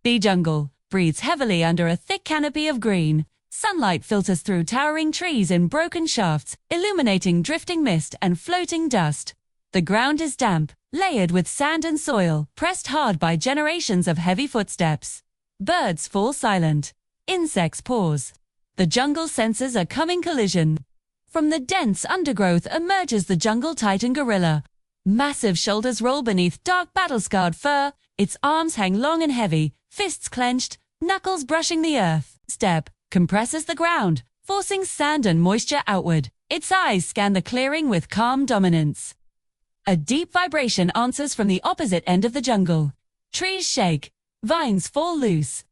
The jungle breathes heavily under a thick canopy of green. Sunlight filters through towering trees in broken shafts, illuminating drifting mist and floating dust. The ground is damp, layered with sand and soil, pressed hard by generations of heavy footsteps. Birds fall silent. Insects pause. The jungle senses a coming collision. From the dense undergrowth emerges the jungle titan gorilla. Massive shoulders roll beneath dark battle-scarred fur, its arms hang long and heavy, fists clenched, knuckles brushing the earth. Step compresses the ground, forcing sand and moisture outward. Its eyes scan the clearing with calm dominance. A deep vibration answers from the opposite end of the jungle. Trees shake, vines fall loose.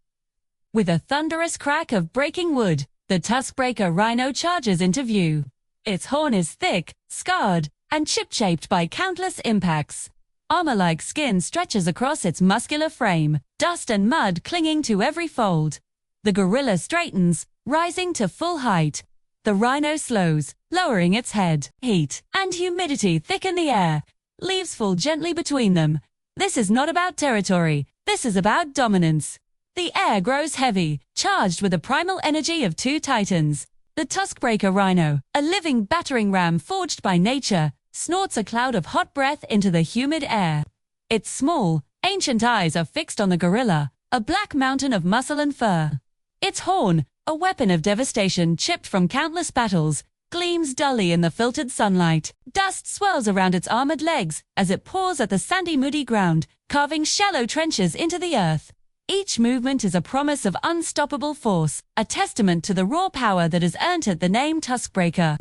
With a thunderous crack of breaking wood, the Tuskbreaker Rhino charges into view. Its horn is thick, scarred, and chip-shaped by countless impacts. Armor-like skin stretches across its muscular frame, dust and mud clinging to every fold. The gorilla straightens, rising to full height. The rhino slows, lowering its head. Heat and humidity thicken the air. Leaves fall gently between them. This is not about territory. This is about dominance. The air grows heavy, charged with the primal energy of two titans. The Tuskbreaker Rhino, a living battering ram forged by nature, snorts a cloud of hot breath into the humid air. Its small, ancient eyes are fixed on the gorilla, a black mountain of muscle and fur. Its horn, a weapon of devastation chipped from countless battles, gleams dully in the filtered sunlight. Dust swirls around its armored legs as it paws at the sandy, moody ground, carving shallow trenches into the earth. Each movement is a promise of unstoppable force, a testament to the raw power that has earned it the name Tuskbreaker.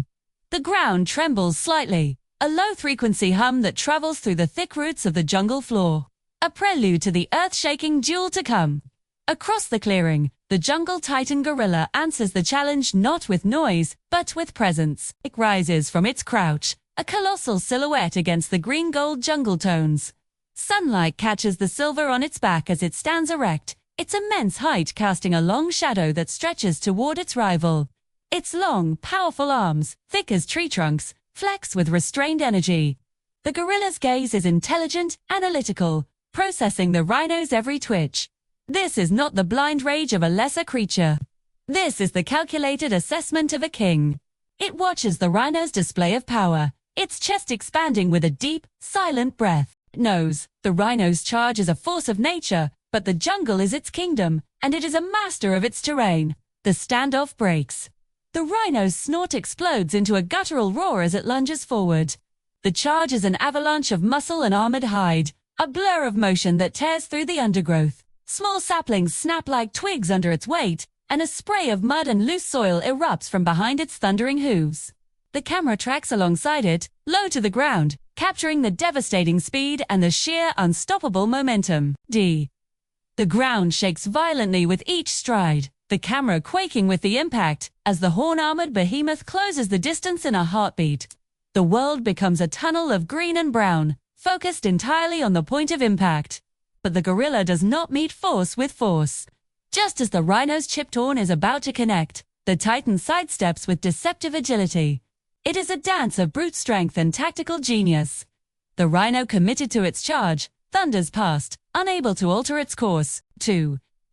The ground trembles slightly, a low-frequency hum that travels through the thick roots of the jungle floor. A prelude to the earth-shaking duel to come. Across the clearing, the jungle titan gorilla answers the challenge not with noise, but with presence. It rises from its crouch, a colossal silhouette against the green-gold jungle tones. Sunlight catches the silver on its back as it stands erect, its immense height casting a long shadow that stretches toward its rival. Its long, powerful arms, thick as tree trunks, flex with restrained energy. The gorilla's gaze is intelligent, analytical, processing the rhino's every twitch. This is not the blind rage of a lesser creature. This is the calculated assessment of a king. It watches the rhino's display of power, its chest expanding with a deep, silent breath. It knows the rhino's charge is a force of nature, but the jungle is its kingdom, and it is a master of its terrain. The standoff breaks. The rhino's snort explodes into a guttural roar as it lunges forward. The charge is an avalanche of muscle and armored hide, a blur of motion that tears through the undergrowth. Small saplings snap like twigs under its weight, and a spray of mud and loose soil erupts from behind its thundering hooves. The camera tracks alongside it, low to the ground, capturing the devastating speed and the sheer unstoppable momentum. The ground shakes violently with each stride, the camera quaking with the impact, as the horn-armored behemoth closes the distance in a heartbeat. The world becomes a tunnel of green and brown, focused entirely on the point of impact. But the gorilla does not meet force with force. Just as the rhino's chipped horn is about to connect, the titan sidesteps with deceptive agility. It is a dance of brute strength and tactical genius. The rhino, committed to its charge, thunders past, unable to alter its course.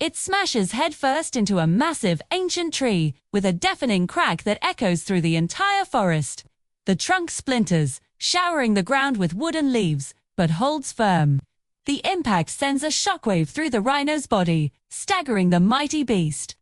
It smashes headfirst into a massive, ancient tree, with a deafening crack that echoes through the entire forest. The trunk splinters, showering the ground with wood and leaves, but holds firm. The impact sends a shockwave through the rhino's body, staggering the mighty beast.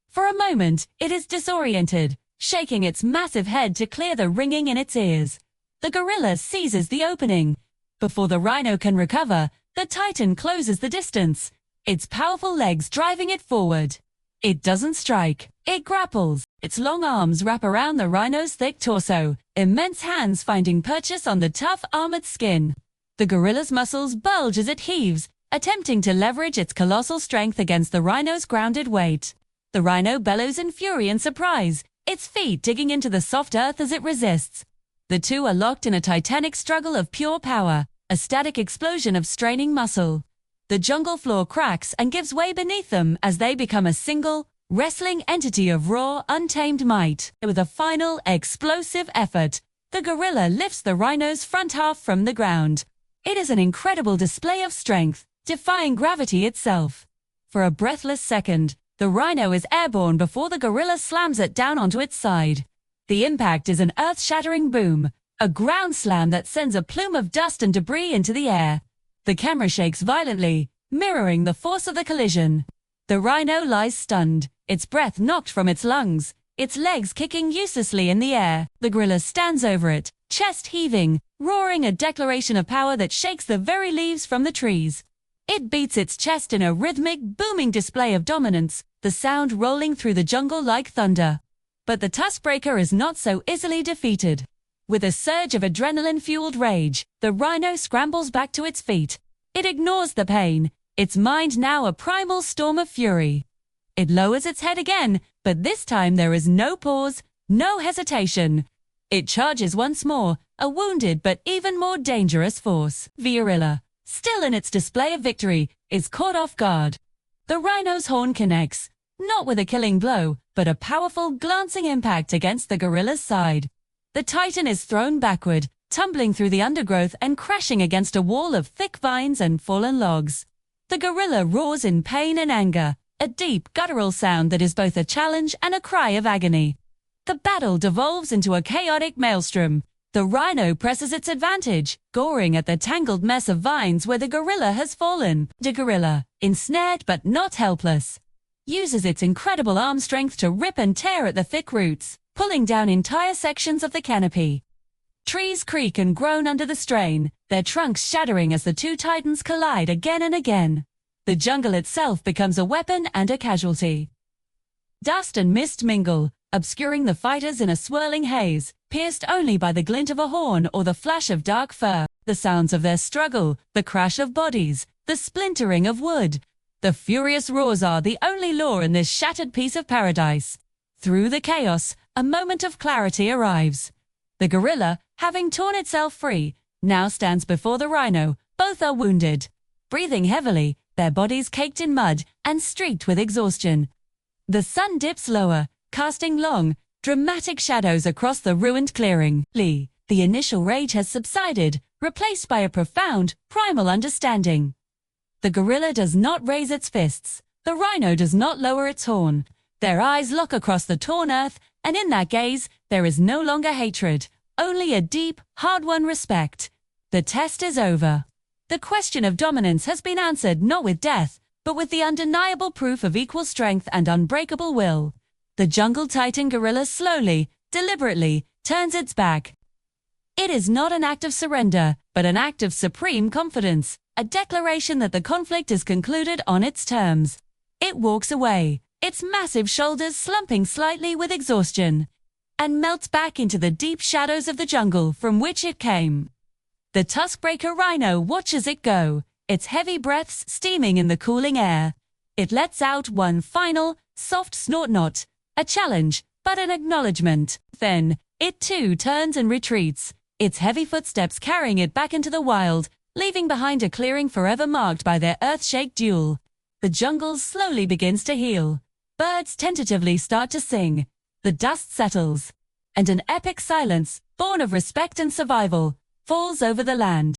For a moment, it is disoriented, shaking its massive head to clear the ringing in its ears. The gorilla seizes the opening. Before the rhino can recover, the titan closes the distance, its powerful legs driving it forward. It doesn't strike, it grapples. Its long arms wrap around the rhino's thick torso, immense hands finding purchase on the tough, armored skin. The gorilla's muscles bulge as it heaves, attempting to leverage its colossal strength against the rhino's grounded weight. The rhino bellows in fury and surprise, its feet digging into the soft earth as it resists. The two are locked in a titanic struggle of pure power, a static explosion of straining muscle. The jungle floor cracks and gives way beneath them as they become a single, wrestling entity of raw, untamed might. With a final, explosive effort, the gorilla lifts the rhino's front half from the ground. It is an incredible display of strength, defying gravity itself. For a breathless second, the rhino is airborne before the gorilla slams it down onto its side. The impact is an earth-shattering boom, a ground slam that sends a plume of dust and debris into the air. The camera shakes violently, mirroring the force of the collision. The rhino lies stunned, its breath knocked from its lungs, its legs kicking uselessly in the air. The gorilla stands over it, chest heaving, roaring a declaration of power that shakes the very leaves from the trees. It beats its chest in a rhythmic, booming display of dominance, the sound rolling through the jungle like thunder. But the Tuskbreaker is not so easily defeated. With a surge of adrenaline-fueled rage, the rhino scrambles back to its feet. It ignores the pain, its mind now a primal storm of fury. It lowers its head again, but this time there is no pause, no hesitation. It charges once more, a wounded but even more dangerous force. The gorilla, still in its display of victory, is caught off guard. The rhino's horn connects, not with a killing blow, but a powerful glancing impact against the gorilla's side. The titan is thrown backward, tumbling through the undergrowth and crashing against a wall of thick vines and fallen logs. The gorilla roars in pain and anger, a deep, guttural sound that is both a challenge and a cry of agony. The battle devolves into a chaotic maelstrom. The rhino presses its advantage, goring at the tangled mess of vines where the gorilla has fallen. The gorilla, ensnared but not helpless, uses its incredible arm strength to rip and tear at the thick roots, pulling down entire sections of the canopy. Trees creak and groan under the strain, their trunks shattering as the two titans collide again and again. The jungle itself becomes a weapon and a casualty. Dust and mist mingle, obscuring the fighters in a swirling haze, pierced only by the glint of a horn or the flash of dark fur. The sounds of their struggle, the crash of bodies, the splintering of wood, the furious roars are the only law in this shattered piece of paradise. Through the chaos, a moment of clarity arrives. The gorilla, having torn itself free, now stands before the rhino. Both are wounded, breathing heavily, their bodies caked in mud and streaked with exhaustion. The sun dips lower, casting long, dramatic shadows across the ruined clearing. The initial rage has subsided, replaced by a profound, primal understanding. The gorilla does not raise its fists. The rhino does not lower its horn. Their eyes lock across the torn earth, and in that gaze, there is no longer hatred, only a deep, hard-won respect. The test is over. The question of dominance has been answered not with death, but with the undeniable proof of equal strength and unbreakable will. The jungle titan gorilla slowly, deliberately, turns its back. It is not an act of surrender, but an act of supreme confidence, a declaration that the conflict is concluded on its terms. It walks away, its massive shoulders slumping slightly with exhaustion, and melts back into the deep shadows of the jungle from which it came. The Tuskbreaker Rhino watches it go, its heavy breaths steaming in the cooling air. It lets out one final, soft snort, not a challenge, but an acknowledgement. Then, it too turns and retreats, its heavy footsteps carrying it back into the wild, leaving behind a clearing forever marked by their earth-shake duel. The jungle slowly begins to heal. Birds tentatively start to sing. The dust settles, and an epic silence, born of respect and survival, falls over the land.